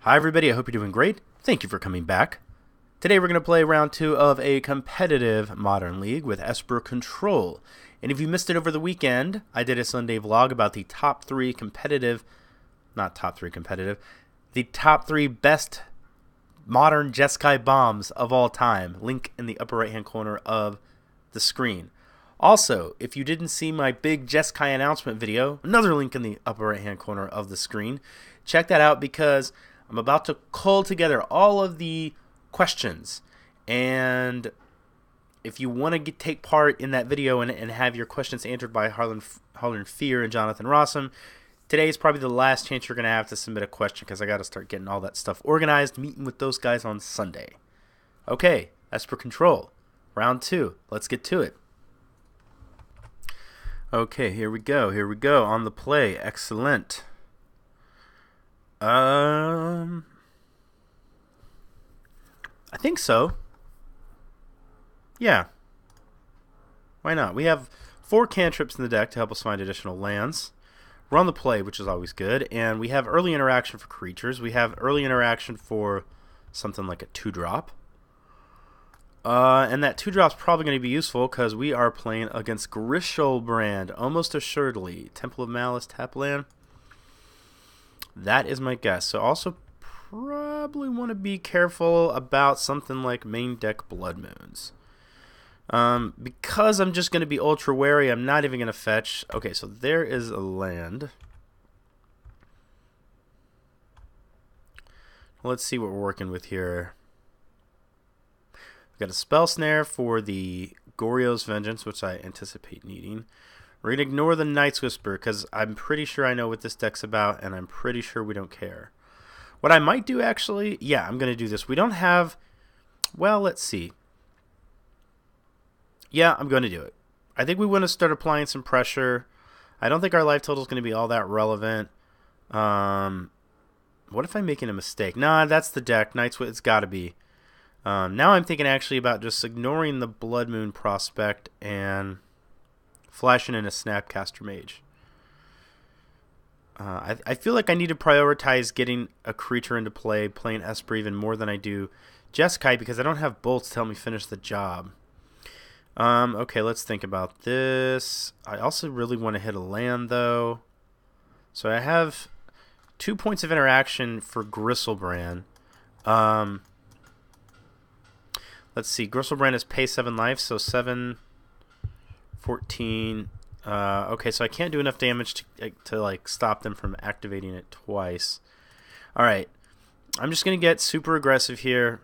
Hi everybody, I hope you're doing great. Thank you for coming back. Today we're going to play round 2 of a competitive Modern League with Esper Control. And if you missed it over the weekend, I did a Sunday vlog about the top 3 competitive, not top 3 competitive, the top 3 best modern Jeskai bombs of all time. Link in the upper right hand corner of the screen. Also, if you didn't see my big Jeskai announcement video, another link in the upper right hand corner of the screen. Check that out because I'm about to cull together all of the questions, and if you want to take part in that video and have your questions answered by Harlan Fear and Jonathan Rossum, today is probably the last chance you're going to have to submit a question because I got to start getting all that stuff organized, meeting with those guys on Sunday. Okay, Esper Control, round 2. Let's get to it. Okay, here we go. On the play. Excellent. I think so. Yeah. Why not? We have 4 cantrips in the deck to help us find additional lands. We're on the play, which is always good. And we have early interaction for creatures. We have early interaction for something like a 2-drop. And that 2-drop's probably going to be useful because we are playing against Grisehoalbrand, almost assuredly. Temple of Malice, tap land. That is my guess. So also probably want to be careful about something like main deck Blood Moons. Because I'm just going to be ultra wary, I'm not even going to fetch. Okay, so there is a land. Let's see what we're working with here. We've got a Spell Snare for the Goryo's Vengeance, which I anticipate needing. We're going to ignore the Night's Whisper because I'm pretty sure I know what this deck's about, and I'm pretty sure we don't care. What I might do, actually, yeah, I'm going to do this. We don't have, well, let's see. Yeah, I'm going to do it. I think we want to start applying some pressure. I don't think our life total is going to be all that relevant. What if I'm making a mistake? Nah, that's the deck. Night's Whisper, it's got to be. Now I'm thinking actually about just ignoring the Blood Moon prospect and flashing in a Snapcaster Mage. I feel like I need to prioritize getting a creature into play, playing Esper even more than I do Jeskai, because I don't have bolts to help me finish the job. Okay, let's think about this. I also really want to hit a land, though. So I have 2 points of interaction for Grisehoalbrand. Let's see. Grisehoalbrand is pay 7 life, so 7, 14. Okay, so I can't do enough damage to like stop them from activating it twice. Alright. I'm just going to get super aggressive here.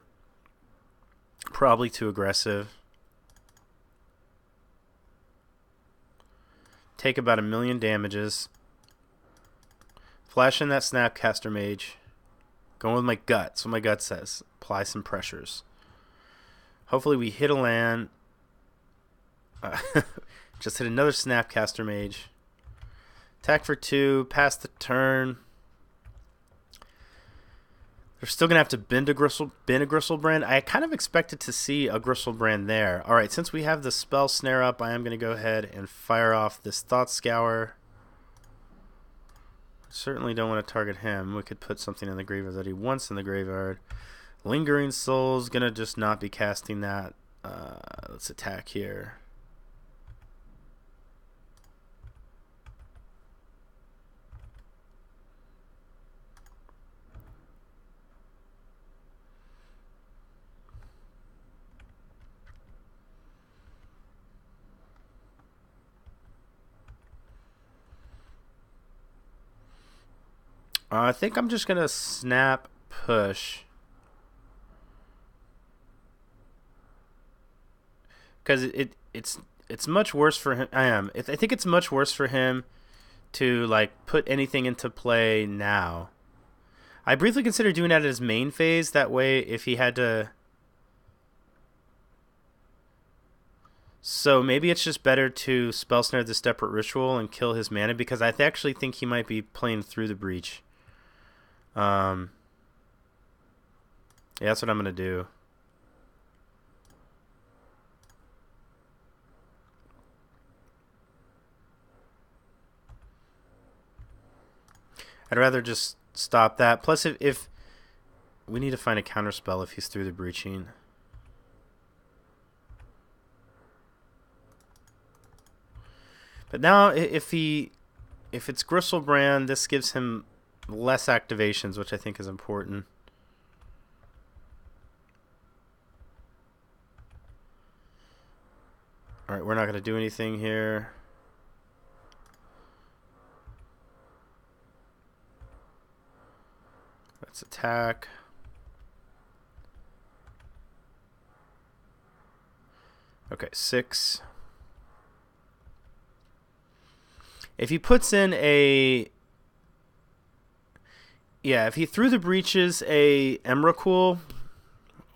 Probably too aggressive. Take about 1,000,000 damages. Flash in that Snapcaster Mage. Going with my gut. That's what my gut says. Apply some pressures. Hopefully we hit a land. Just hit another Snapcaster Mage. Attack for 2. Pass the turn. They're still going to have to bend a Grisehoalbrand. I kind of expected to see a Grisehoalbrand there. Alright, since we have the Spell Snare up, I am going to go ahead and fire off this Thought Scour. Certainly don't want to target him. We could put something in the graveyard that he wants in the graveyard. Lingering Soul's going to just not be casting that. Let's attack here. I think I'm just going to snap push. Because it's much worse for him. I think it's much worse for him to like put anything into play now. I briefly considered doing that at his main phase. That way, if he had to... So maybe it's just better to Spell Snare this Desperate Ritual and kill his mana, because I actually think he might be playing through the Breach. Yeah, that's what I'm going to do. I'd rather just stop that. Plus, if We need to find a counter spell if he's through the breaching. But now if it's Grisehoalbrand, this gives him less activations, which I think is important. Alright, we're not going to do anything here. Let's attack. Okay, 6. If he puts in a... Yeah, if he threw the breaches a Emrakul,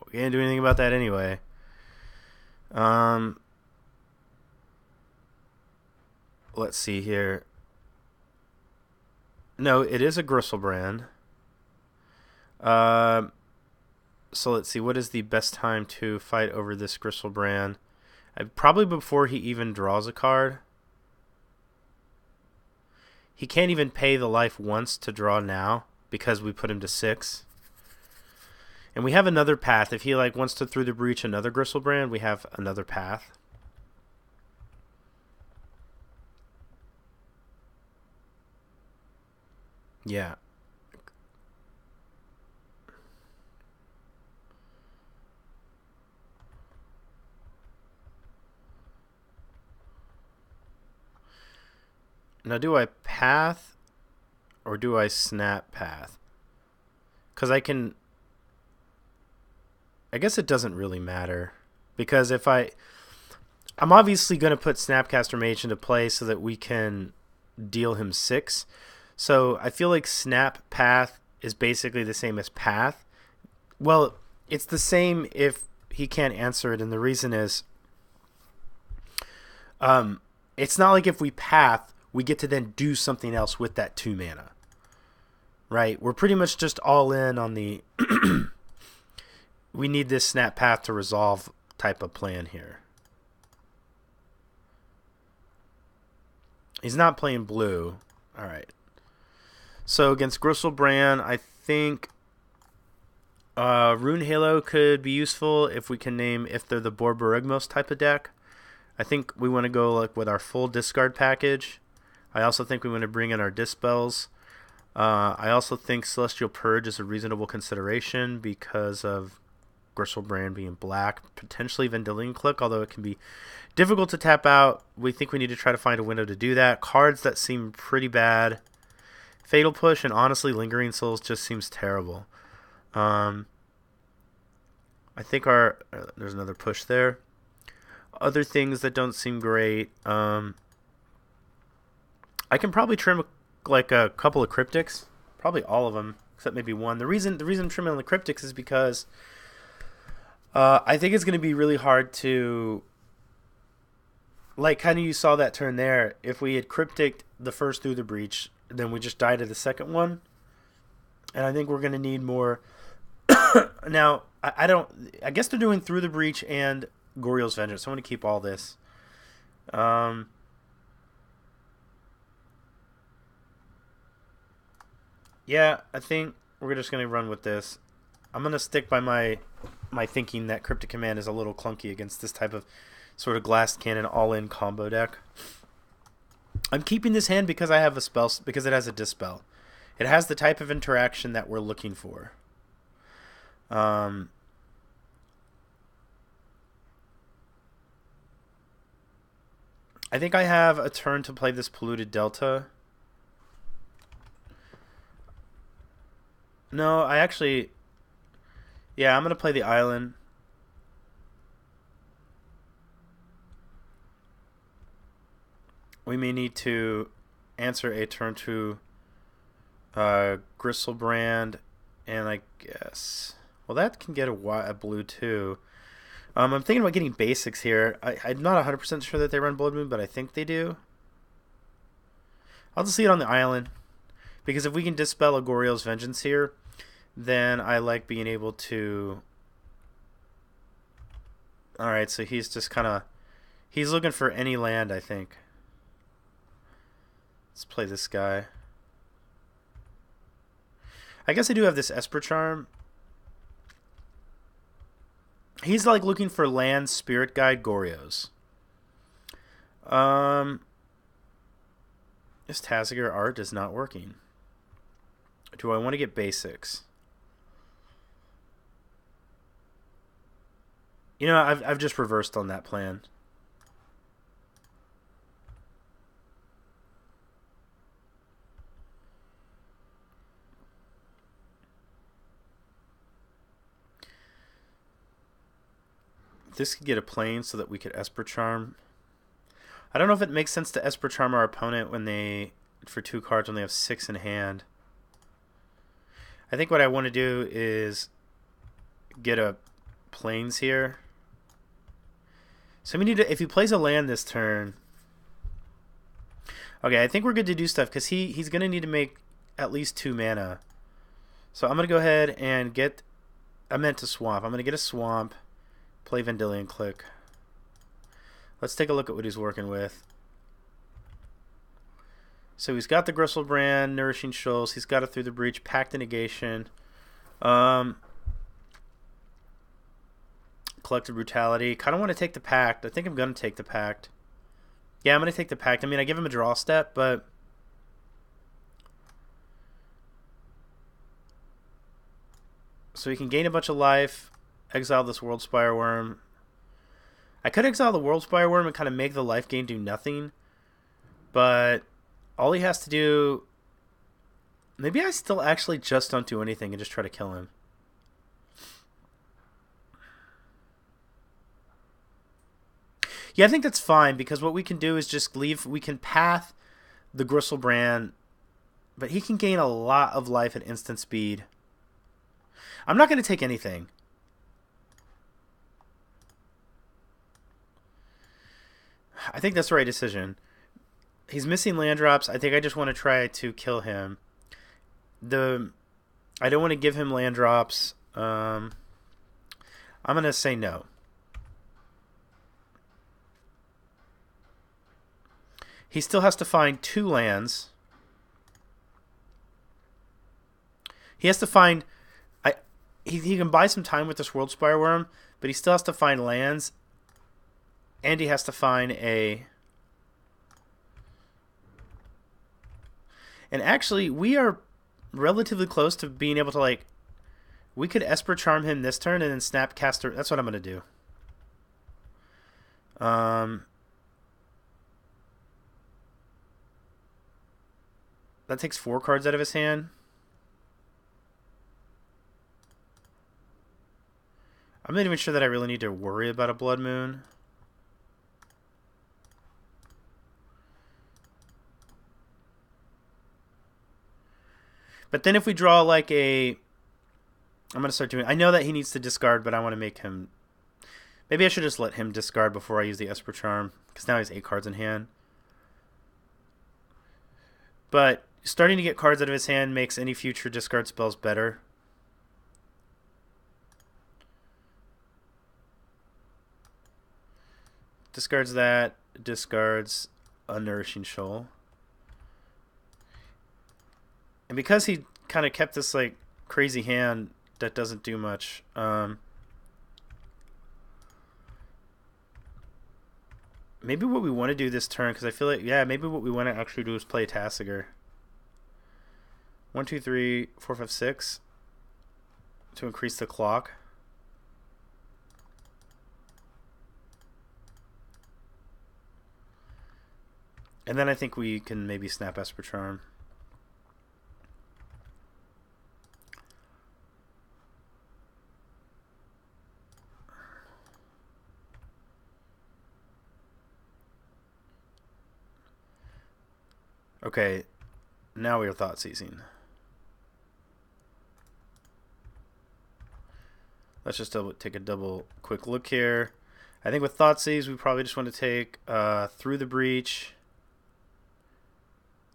we can't do anything about that anyway. Let's see here. No, it is a Grisehoalbrand. So let's see, what is the best time to fight over this Grisehoalbrand? Probably before he even draws a card. He can't even pay the life once to draw now because we put him to 6. And we have another path. If he wants to through the breach another Grisehoalbrand, we have another path. Yeah. Now, do I path or do I snap path? Because I guess it doesn't really matter. Because if I'm obviously going to put Snapcaster Mage into play so that we can deal him 6. So I feel like snap path is basically the same as path. Well, it's the same if he can't answer it, and the reason is it's not like if we path, we get to then do something else with that 2 mana. Right? We're pretty much just all in on the we need this snap path to resolve type of plan here. He's not playing blue. Alright. So against Grisehoalbrand, I think Rune Halo could be useful if we can name if they're the Borborygmos type of deck. I think we want to go with our full discard package. I also think we want to bring in our Dispels. I also think Celestial Purge is a reasonable consideration because of Grisehoalbrand being black. Potentially Vendilion Click, although it can be difficult to tap out. We think we need to try to find a window to do that. Cards that seem pretty bad. Fatal Push and honestly Lingering Souls just seems terrible. I think there's another push there. Other things that don't seem great. I can probably trim a couple of Cryptics, probably all of them except maybe one. The reason I'm trimming on the Cryptics is because I think it's going to be really hard to, kind of you saw that turn there. If we had Cryptic the first through the breach, then we just died to the second one, and I think we're going to need more. Now I guess they're doing through the breach and Goriel's Vengeance. So I'm going to keep all this. Yeah, I think we're just going to run with this. I'm going to stick by my thinking that Cryptic Command is a little clunky against this type of sort of glass cannon all-in combo deck. I'm keeping this hand because I have a spell, because it has a Dispel. It has the type of interaction that we're looking for. I think I have a turn to play this Polluted Delta. No, I actually... Yeah, I'm going to play the Island. We may need to answer a turn to Grisehoalbrand, and I guess... Well, that can get a blue too. I'm thinking about getting basics here. I'm not 100% sure that they run Blood Moon, but I think they do. I'll just see it on the island. Because if we can dispel a Goriel's Vengeance here, then I like being able to... Alright, so he's just kind of... He's looking for any land, I think. Let's play this guy. I guess I do have this Esper Charm. He's like looking for land spirit guide Gorios. This Taziger art is not working. Do I want to get basics? You know, I've just reversed on that plan. This could get a plane so that we could Esper Charm. I don't know if it makes sense to Esper Charm our opponent when they, for 2 cards when they have 6 in hand. I think what I want to do is get a planes here. So we need to, if he plays a land this turn. Okay, I think we're good to do stuff because he's going to need to make at least 2 mana. So I'm going to go ahead and get, I meant to swamp. I'm going to get a swamp. Play Vendilion Click. Let's take a look at what he's working with. So he's got the Grisehoalbrand, Nourishing Shoals. He's got it through the Breach, Pact the Negation, Collective Brutality. Kind of want to take the Pact. I think I'm going to take the Pact. Yeah, I'm going to take the Pact. I mean, I give him a draw step, but so he can gain a bunch of life. Exile this World Spire Worm. I could exile the World Spire Worm and kind of make the life gain do nothing. But all he has to do... Maybe I still actually just don't do anything and just try to kill him. Yeah, I think that's fine because what we can do is just leave... We can path the Grisehoalbrand, but he can gain a lot of life at instant speed. I'm not going to take anything. I think that's the right decision. He's missing land drops. I think I just want to try to kill him. I don't want to give him land drops. I'm going to say no. He still has to find 2 lands. He has to find... He can buy some time with this World Spire Worm, but he still has to find lands. And he has to find a... And actually, we are relatively close to being able to, like... We could Esper Charm him this turn and then Snapcaster... That's what I'm going to do. That takes 4 cards out of his hand. I'm not even sure that I really need to worry about a Blood Moon. But then if we draw like a... I'm going to start doing... I know that he needs to discard, but I want to make him... Maybe I should just let him discard before I use the Esper Charm, because now he has 8 cards in hand. But starting to get cards out of his hand makes any future discard spells better. Discards that. Discards a Nourishing Shoal. And because he kind of kept this like crazy hand that doesn't do much, maybe what we want to do this turn, because I feel like, yeah, maybe what we want to actually do is play Taziger. 1, 2, 3, 4, 5, 6 to increase the clock. And then I think we can maybe snap Esper Charm. Okay, now we are thought seizing. Let's just take a double quick look here. I think with thought seize, we probably just want to take through the breach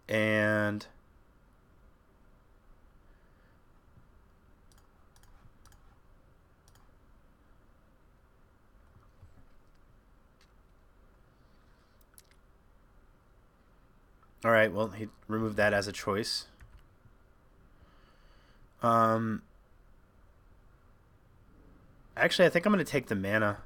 and all right, well, he removed that as a choice. Actually, I think I'm going to take the mana.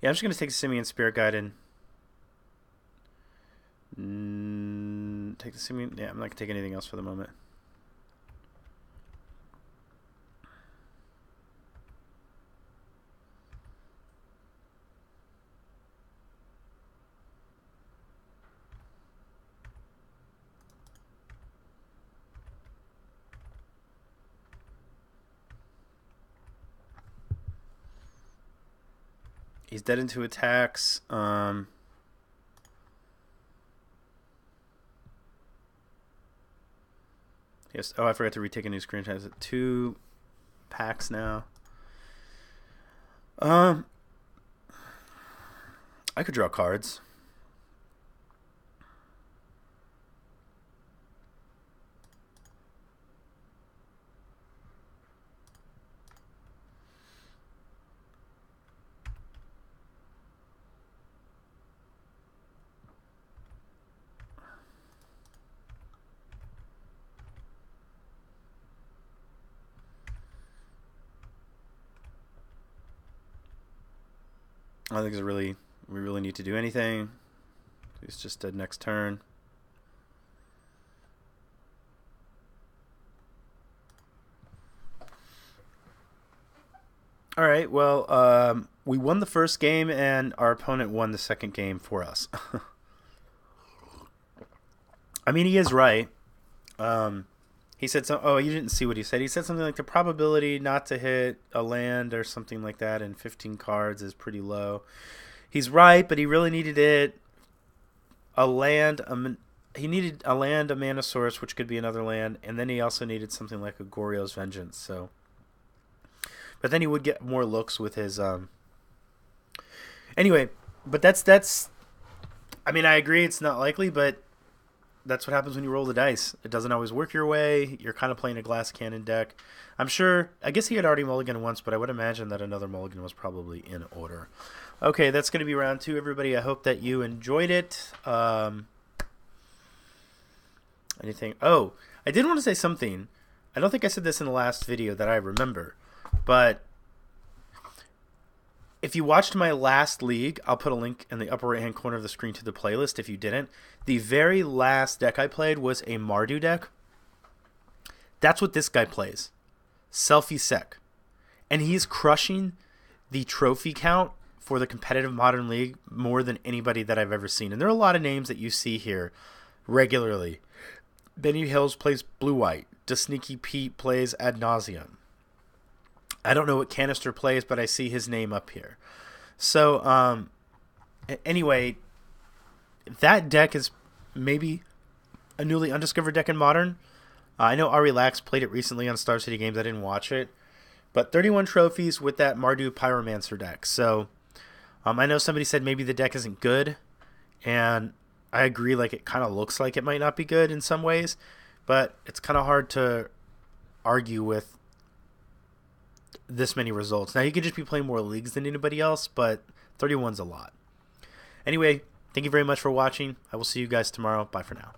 Yeah, I'm just going to take Simian Spirit Guide and take the Simian. Yeah, I'm not going to take anything else for the moment. He's dead into attacks. Yes. Oh, I forgot to retake a new screen. Has 2 packs now. I could draw cards. I don't think we really need to do anything. He's just dead next turn. All right, well, we won the first game, and our opponent won the second game for us. I mean, he is right. He said some. Oh, you didn't see what he said. He said something like the probability not to hit a land or something like that in 15 cards is pretty low. He's right, but he really needed it. He needed a land, a mana source, which could be another land, and then he also needed something like a Goryo's Vengeance. So, but then he would get more looks with his. Anyway, but that's. I mean, I agree it's not likely, but that's what happens when you roll the dice. It doesn't always work your way. You're kind of playing a glass cannon deck. I'm sure. I guess he had already mulliganed once, but I would imagine that another mulligan was probably in order. Okay, that's going to be round 2, everybody. I hope that you enjoyed it. Anything? Oh, I did want to say something. I don't think I said this in the last video that I remember, but if you watched my last league, I'll put a link in the upper right-hand corner of the screen to the playlist if you didn't. The very last deck I played was a Mardu deck. That's what this guy plays. Selfie Sec. And he's crushing the trophy count for the competitive Modern League more than anybody that I've ever seen. And there are a lot of names that you see here regularly. Benny Hills plays Blue-White. DeSneaky Pete plays Ad Nauseam. I don't know what Canister plays, but I see his name up here. So, anyway, that deck is maybe a newly undiscovered deck in Modern. I know Ari Lax played it recently on Star City Games. I didn't watch it. But 31 trophies with that Mardu Pyromancer deck. So, I know somebody said maybe the deck isn't good. And I agree, like, it kind of looks like it might not be good in some ways. But it's kind of hard to argue with this many results. Now, you could just be playing more leagues than anybody else, but 31's a lot. Anyway, thank you very much for watching. I will see you guys tomorrow. Bye for now.